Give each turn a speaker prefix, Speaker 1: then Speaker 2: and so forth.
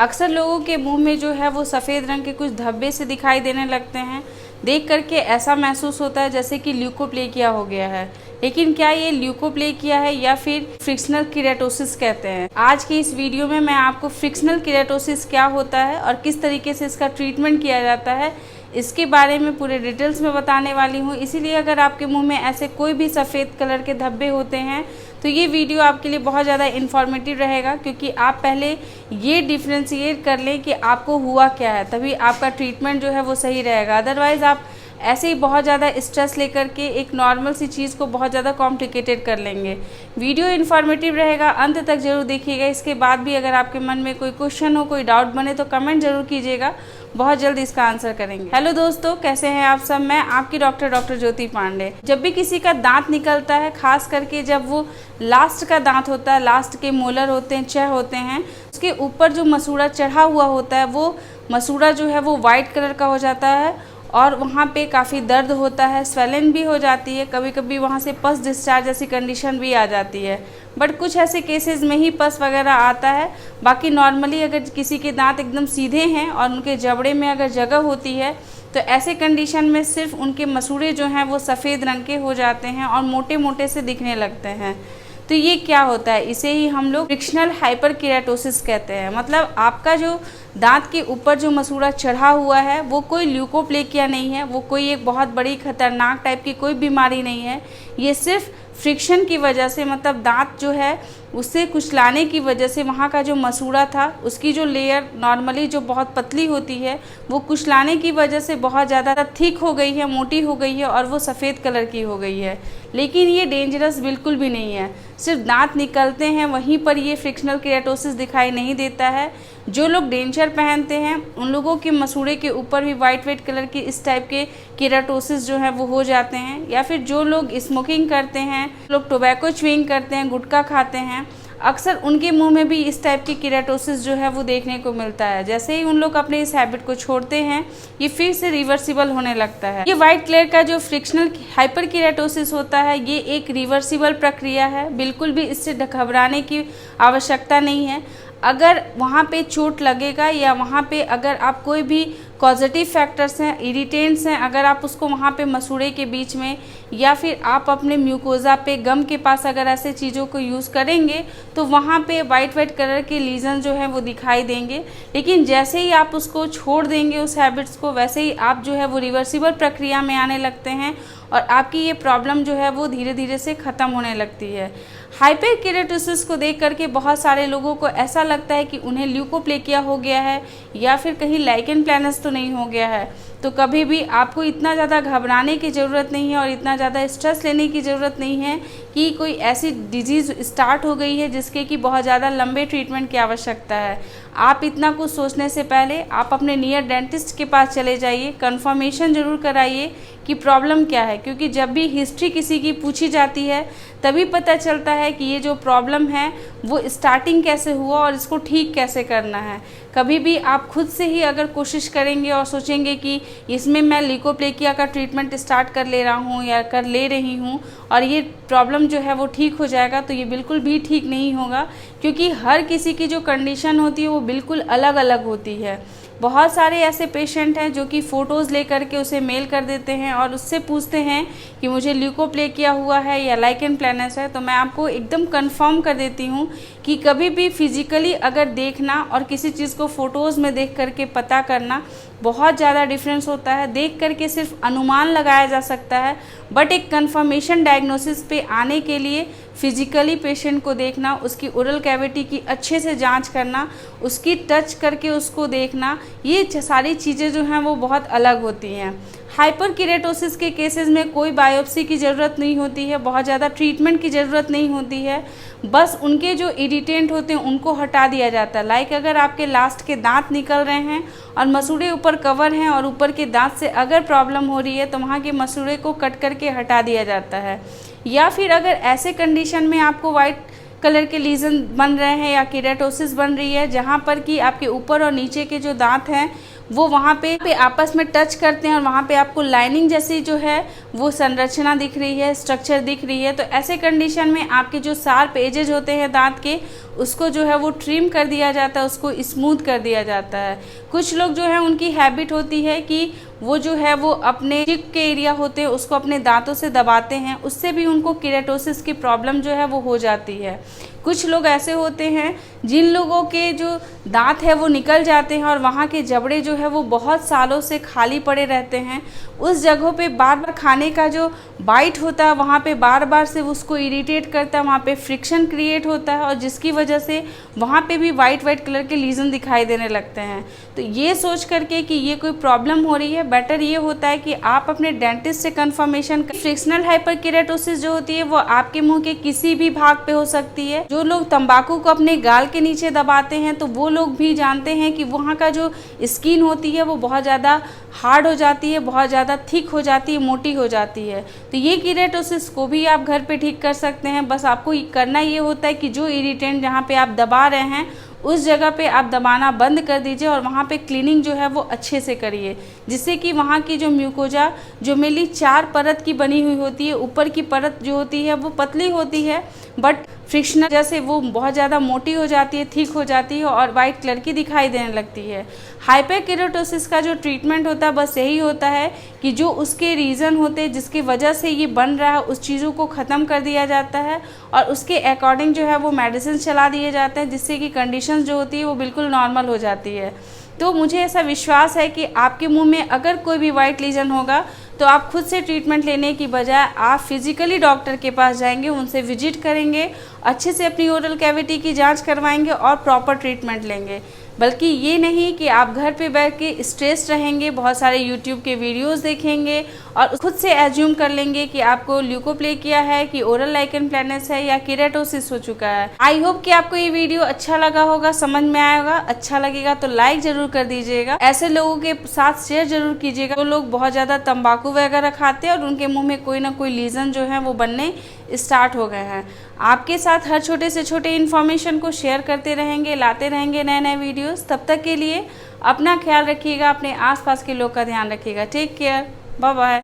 Speaker 1: अक्सर लोगों के मुंह में जो है वो सफ़ेद रंग के कुछ धब्बे से दिखाई देने लगते हैं। देख करके ऐसा महसूस होता है जैसे कि ल्यूकोप्लेकिया हो गया है। लेकिन क्या ये ल्यूकोप्लेकिया है या फिर फ्रिक्शनल केराटोसिस कहते हैं। आज की इस वीडियो में मैं आपको फ्रिक्शनल केराटोसिस क्या होता है और किस तरीके से इसका ट्रीटमेंट किया जाता है, इसके बारे में पूरे डिटेल्स में बताने वाली हूँ। इसीलिए अगर आपके मुंह में ऐसे कोई भी सफ़ेद कलर के धब्बे होते हैं तो ये वीडियो आपके लिए बहुत ज़्यादा इन्फॉर्मेटिव रहेगा, क्योंकि आप पहले ये डिफ्रेंशिएट कर लें कि आपको हुआ क्या है, तभी आपका ट्रीटमेंट जो है वो सही रहेगा। अदरवाइज़ आप ऐसे ही बहुत ज़्यादा स्ट्रेस लेकर के एक नॉर्मल सी चीज़ को बहुत ज़्यादा कॉम्प्लिकेटेड कर लेंगे। वीडियो इन्फॉर्मेटिव रहेगा, अंत तक ज़रूर देखिएगा। इसके बाद भी अगर आपके मन में कोई क्वेश्चन हो, कोई डाउट बने तो कमेंट ज़रूर कीजिएगा, बहुत जल्द इसका आंसर करेंगे। हेलो दोस्तों, कैसे हैं आप सब। मैं आपकी डॉक्टर ज्योति पांडे। जब भी किसी का दांत निकलता है, खास करके जब वो लास्ट का दांत होता है, लास्ट के मोलर होते हैं, छह होते हैं, उसके ऊपर जो मसूड़ा चढ़ा हुआ होता है वो मसूड़ा जो है वो वाइट कलर का हो जाता है और वहाँ पे काफ़ी दर्द होता है, स्वेलिंग भी हो जाती है, कभी कभी वहाँ से पस डिस्चार्ज जैसी कंडीशन भी आ जाती है। बट कुछ ऐसे केसेस में ही पस वगैरह आता है। बाकी नॉर्मली अगर किसी के दांत एकदम सीधे हैं और उनके जबड़े में अगर जगह होती है तो ऐसे कंडीशन में सिर्फ उनके मसूड़े जो हैं वो सफ़ेद रंग के हो जाते हैं और मोटे मोटे से दिखने लगते हैं। तो ये क्या होता है, इसे ही हम लोग फ्रिक्शनल हाइपरकेराटोसिस कहते हैं। मतलब आपका जो दांत के ऊपर जो मसूड़ा चढ़ा हुआ है वो कोई ल्यूकोप्लेकिया नहीं है, वो कोई एक बहुत बड़ी खतरनाक टाइप की कोई बीमारी नहीं है। ये सिर्फ फ्रिक्शन की वजह से, मतलब दांत जो है उससे कुचलाने की वजह से वहाँ का जो मसूड़ा था उसकी जो लेयर नॉर्मली जो बहुत पतली होती है वो कुचलाने की वजह से बहुत ज़्यादा थिक हो गई है, मोटी हो गई है और वो सफ़ेद कलर की हो गई है। लेकिन ये डेंजरस बिल्कुल भी नहीं है। सिर्फ दांत निकलते हैं वहीं पर ये फ्रिक्शनल केराटोसिस दिखाई नहीं देता है। जो लोग डेंचर पहनते हैं उन लोगों के मसूड़े के ऊपर भी वाइट कलर की इस टाइप के केराटोसिस जो है वो हो जाते हैं। या फिर जो लोग स्मोकिंग करते हैं, लोग टोबैको च्युइंग करते हैं, गुटखा खाते हैं, अक्सर उनके मुंह में भी इस टाइप की केराटोसिस जो है वो देखने को मिलता है। जैसे ही उन लोग अपने इस हैबिट को छोड़ते हैं ये फिर से रिवर्सिबल होने लगता है। ये वाइट कलर का जो फ्रिक्शनल हाइपर केराटोसिस होता है ये एक रिवर्सिबल प्रक्रिया है, बिल्कुल भी इससे घबराने की आवश्यकता नहीं है। अगर वहाँ पे चोट लगेगा या वहाँ पे अगर आप कोई भी पॉजिटिव फैक्टर्स हैं, इरिटेंट्स हैं, अगर आप उसको वहाँ पे मसूड़े के बीच में या फिर आप अपने म्यूकोज़ा पे, गम के पास अगर ऐसे चीज़ों को यूज़ करेंगे तो वहाँ पे वाइट कलर के लीजन जो है वो दिखाई देंगे। लेकिन जैसे ही आप उसको छोड़ देंगे उस हैबिट्स को, वैसे ही आप जो है वो रिवर्सिबल प्रक्रिया में आने लगते हैं और आपकी ये प्रॉब्लम जो है वो धीरे धीरे से ख़त्म होने लगती है। हाइपर केराटोसिस को देख करके बहुत सारे लोगों को ऐसा लगता है कि उन्हें ल्यूकोप्लेकिया हो गया है या फिर कहीं लाइकेन प्लैनस तो नहीं हो गया है। तो कभी भी आपको इतना ज़्यादा घबराने की ज़रूरत नहीं है और इतना ज़्यादा स्ट्रेस लेने की ज़रूरत नहीं है कि कोई ऐसी डिजीज़ स्टार्ट हो गई है जिसके कि बहुत ज़्यादा लंबे ट्रीटमेंट की आवश्यकता है। आप इतना कुछ सोचने से पहले आप अपने नियर डेंटिस्ट के पास चले जाइए, कंफर्मेशन ज़रूर कराइए कि प्रॉब्लम क्या है, क्योंकि जब भी हिस्ट्री किसी की पूछी जाती है तभी पता चलता है कि ये जो प्रॉब्लम है वो स्टार्टिंग कैसे हुआ और इसको ठीक कैसे करना है। कभी भी आप खुद से ही अगर कोशिश करेंगे और सोचेंगे कि इसमें मैं ल्यूकोप्लेकिया का ट्रीटमेंट स्टार्ट कर ले रहा हूँ या कर ले रही हूँ और ये प्रॉब्लम जो है वो ठीक हो जाएगा, तो ये बिल्कुल भी ठीक नहीं होगा, क्योंकि हर किसी की जो कंडीशन होती है वो बिल्कुल अलग अलग होती है। बहुत सारे ऐसे पेशेंट हैं जो कि फ़ोटोज़ लेकर के उसे मेल कर देते हैं और उससे पूछते हैं कि मुझे ल्यूकोप्लेकिया हुआ है या लाइकेन प्लैनस है। तो मैं आपको एकदम कंफर्म कर देती हूँ कि कभी भी फिज़िकली अगर देखना और किसी चीज़ को फ़ोटोज़ में देख करके पता करना बहुत ज़्यादा डिफरेंस होता है। देख करके सिर्फ अनुमान लगाया जा सकता है, बट एक कंफर्मेशन डायग्नोसिस पे आने के लिए फिज़िकली पेशेंट को देखना, उसकी ओरल कैविटी की अच्छे से जांच करना, उसकी टच करके उसको देखना, ये सारी चीज़ें जो हैं वो बहुत अलग होती हैं। हाइपर केराटोसिस के केसेस में कोई बायोप्सी की ज़रूरत नहीं होती है, बहुत ज़्यादा ट्रीटमेंट की ज़रूरत नहीं होती है, बस उनके जो इरिटेंट होते हैं उनको हटा दिया जाता है। लाइक अगर आपके लास्ट के दांत निकल रहे हैं और मसूड़े ऊपर कवर हैं और ऊपर के दांत से अगर प्रॉब्लम हो रही है तो वहाँ के मसूड़े को कट करके हटा दिया जाता है। या फिर अगर ऐसे कंडीशन में आपको वाइट कलर के लीजन बन रहे हैं या केराटोसिस बन रही है जहाँ पर कि आपके ऊपर और नीचे के जो दांत हैं वो वहाँ पे आपस में टच करते हैं और वहाँ पे आपको लाइनिंग जैसी जो है वो संरचना दिख रही है, स्ट्रक्चर दिख रही है। तो ऐसे कंडीशन में आपके जो शार्प एजेज होते हैं दांत के, उसको जो है वो ट्रिम कर दिया जाता है, उसको स्मूथ कर दिया जाता है। कुछ लोग जो है उनकी हैबिट होती है कि वो जो है वो अपने चिक के एरिया होते हैं उसको अपने दांतों से दबाते हैं, उससे भी उनको केराटोसिस की प्रॉब्लम जो है वो हो जाती है। कुछ लोग ऐसे होते हैं जिन लोगों के जो दांत है वो निकल जाते हैं और वहाँ के जबड़े जो है वो बहुत सालों से खाली पड़े रहते हैं। उस जगहों पे बार बार खाने का जो बाइट होता है वहाँ पे बार बार से उसको इरिटेट करता है, वहाँ पे फ्रिक्शन क्रिएट होता है और जिसकी वजह से वहाँ पे भी वाइट कलर के लीजन दिखाई देने लगते हैं। तो ये सोच करके कि ये कोई प्रॉब्लम हो रही है, बेटर ये होता है कि आप अपने डेंटिस्ट से कंफर्मेशन। फ्रिक्शनल हाइपरकेराटोसिस जो होती है वो आपके मुंह के किसी भी भाग पे हो सकती है। जो लोग तंबाकू को अपने गाल के नीचे दबाते हैं तो वो लोग भी जानते हैं कि वहाँ का जो स्किन होती है वो बहुत ज़्यादा हार्ड हो जाती है, बहुत ज़्यादा थिक हो जाती है, मोटी हो जाती है। तो ये केराटोसिस को भी आप घर पे ठीक कर सकते हैं। बस आपको करना ये होता है कि जो इरिटेंट जहाँ पे आप दबा रहे हैं उस जगह पे आप दबाना बंद कर दीजिए और वहाँ पे क्लीनिंग जो है वो अच्छे से करिए, जिससे कि वहाँ की जो म्यूकोजा जो मेनली 4 परत की बनी हुई होती है, ऊपर की परत जो होती है वो पतली होती है बट फ्रिक्शनल जैसे वो बहुत ज़्यादा मोटी हो जाती है, थिक हो जाती है और वाइट कलर की दिखाई देने लगती है। हाइपरकेराटोसिस का जो ट्रीटमेंट होता है बस यही होता है कि जो उसके रीज़न होते हैं जिसकी वजह से ये बन रहा है उस चीज़ों को ख़त्म कर दिया जाता है और उसके अकॉर्डिंग जो है वो मेडिसिन चला दिए जाते हैं, जिससे कि कंडीशन जो होती है वो बिल्कुल नॉर्मल हो जाती है। तो मुझे ऐसा विश्वास है कि आपके मुंह में अगर कोई भी वाइट लीजन होगा तो आप खुद से ट्रीटमेंट लेने की बजाय आप फिजिकली डॉक्टर के पास जाएंगे, उनसे विजिट करेंगे, अच्छे से अपनी ओरल कैविटी की जांच करवाएंगे और प्रॉपर ट्रीटमेंट लेंगे। बल्कि ये नहीं कि आप घर पे बैठ के स्ट्रेस रहेंगे, बहुत सारे यूट्यूब के वीडियोस देखेंगे और खुद से एज्यूम कर लेंगे कि आपको ल्यूकोप्लेकिया है कि ओरल लाइकन प्लैनस है या केराटोसिस हो चुका है। आई होप कि आपको ये वीडियो अच्छा लगा होगा, समझ में आया होगा। अच्छा लगेगा तो लाइक जरूर कर दीजिएगा, ऐसे लोगों के साथ शेयर जरूर कीजिएगा जो लोग बहुत ज़्यादा तंबाकू वगैरह खाते हैं और उनके मुँह में कोई ना कोई लीजन जो है वो बनने स्टार्ट हो गए हैं। आपके साथ हर छोटे से छोटे इन्फॉर्मेशन को शेयर करते रहेंगे, लाते रहेंगे नए नए वीडियोस। तब तक के लिए अपना ख्याल रखिएगा, अपने आसपास के लोग का ध्यान रखिएगा। Take care, bye bye.